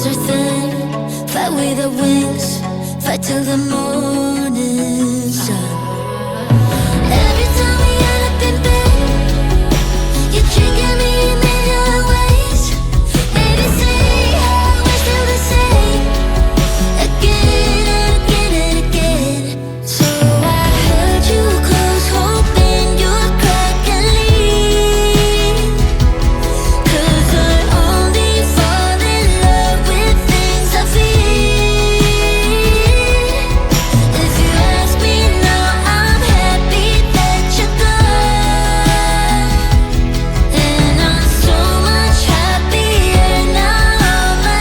walls are thin. Fly with the winds, fight till the morning sun. Every time we end up in bed, you trigger me in million ways. Maybe say we're still the same, again and again and again. So I held you close, hoping you'd crack and leave. 'Cause I only fall in love with things I feel. If you ask me now, I'm happy that you're gone. And I'm so much happier now on my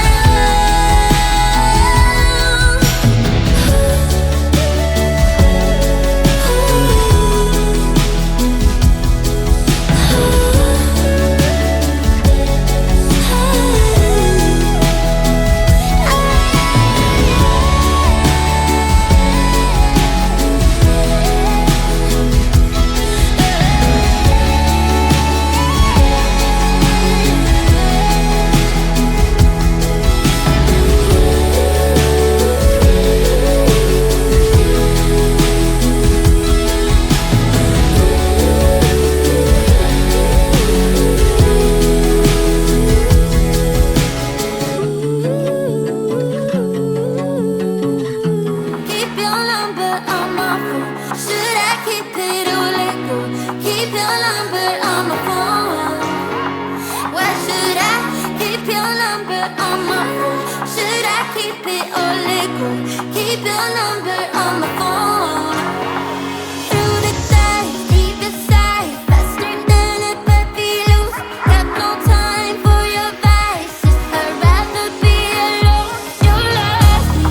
keep your number on my phone. Should I keep it or let go? Keep your number on my phone. Why should I keep your number on my phone? Should I keep it or let go? Keep your number on my phone. Through the day, deep inside, faster than a puppy loose. Got no time for your vices. I'd rather be alone. You love me,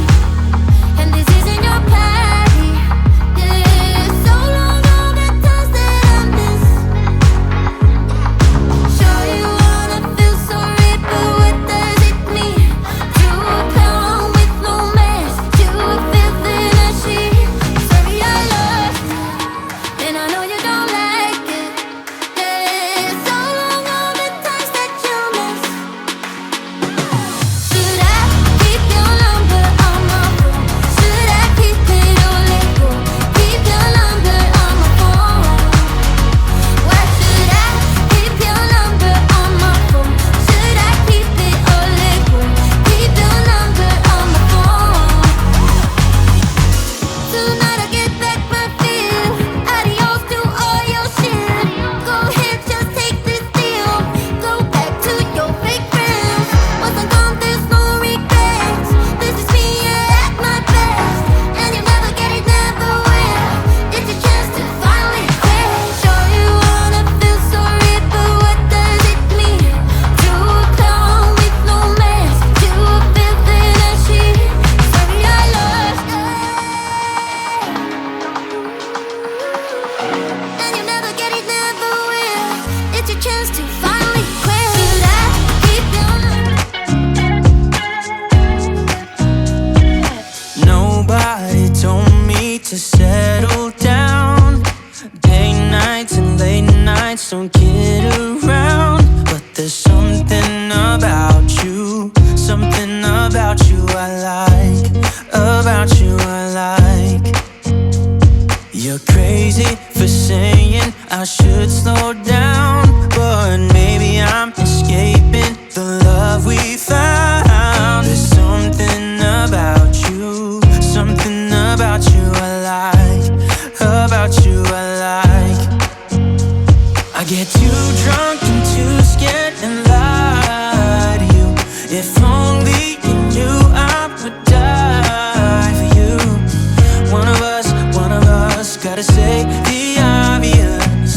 and this isn't your party. Yeah, so long all the times that I miss. Sure you wanna feel sorry, but what does it mean? You a clown with no mask, you a filth in a sheet. Sorry I lost you, and I know you don't like it. Yeah, so long all the times that you miss. Should I keep your number on my phone? Should I keep it or let go? Keep your number on my phone. Why should I keep your number on my phone? Should I keep it or let go? Keep your number on my phone. Tonight I get back my feel. Adios to all your shit. Go ahead, just take this deal. Go back to your fake friends. Once I'm gone, there's no regrets. This is me at my best, and you never get it, never will. It's your chance to finally quit. Sure you wanna feel sorry, but what does it mean? You a clown with no mask, you a filth in a sheet. Sorry I lost you, and you never get it, never will. It's your chance to finally quit. Should I keep your number? Nobody told me to settle down. Day nights and late nights don't get around. But there's something about you I like. About you I like. You're crazy for saying I should slow down, but maybe I'm escaping the love we found. There's something about you I like. About you I like. I get too drunk and too scared and lie to you. If only you knew I would die for you. One of us gotta say the obvious.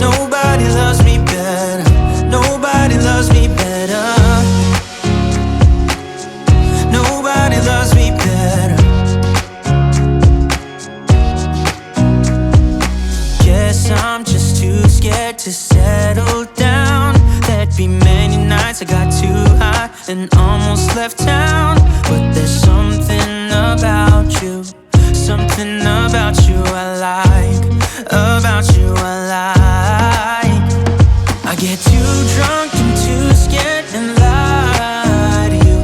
Nobody loves me better. Nobody loves me better. Nobody loves me better. Guess I'm just too scared to settle down. There'd be many nights I got too high and almost left town. But there's something about you I like. About you I like. I get too drunk and too scared and lie to you.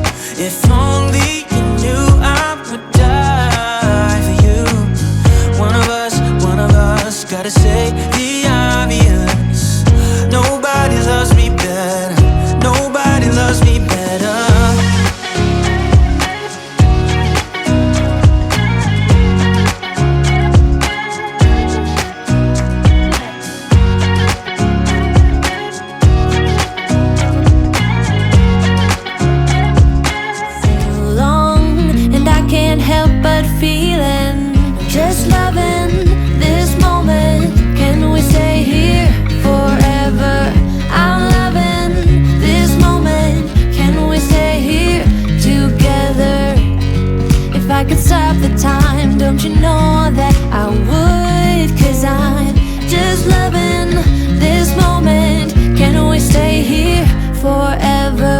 could stop the time, don't you know that I would? 'Cause I'm just loving this moment. Can we stay here forever?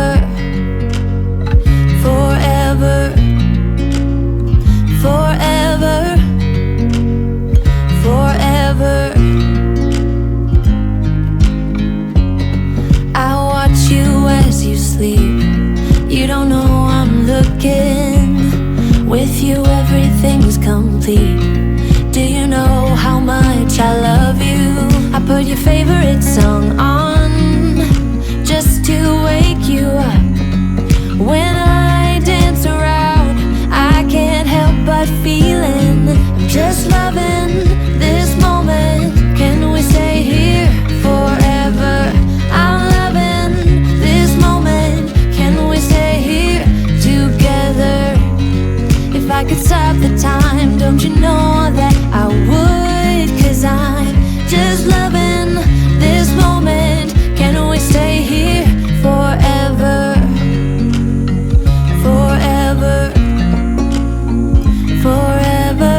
Forever. Forever. Forever. I watch you as you sleep. You don't know I'm looking. With you everything's complete. Do you know how much I love you? I put your favorite song on just to wake you up. When I dance around, I can't help but feeling I'm just loving this moment. Can we stay here forever? I'm loving this moment. Can we stay here together? If I could stop the time, don't you know that I would? 'Cause I'm just loving this moment. Can we stay here forever? Forever. Forever.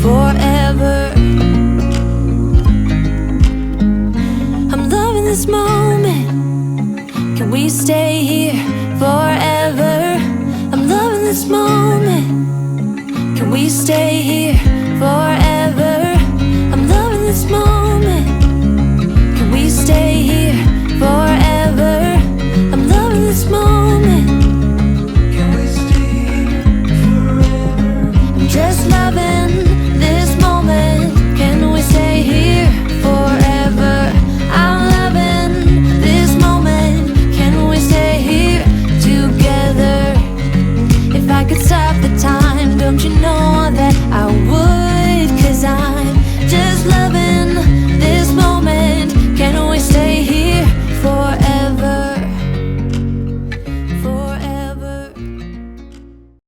Forever. I'm loving this moment. Can we stay here forever? I'm loving this moment. Can we stay here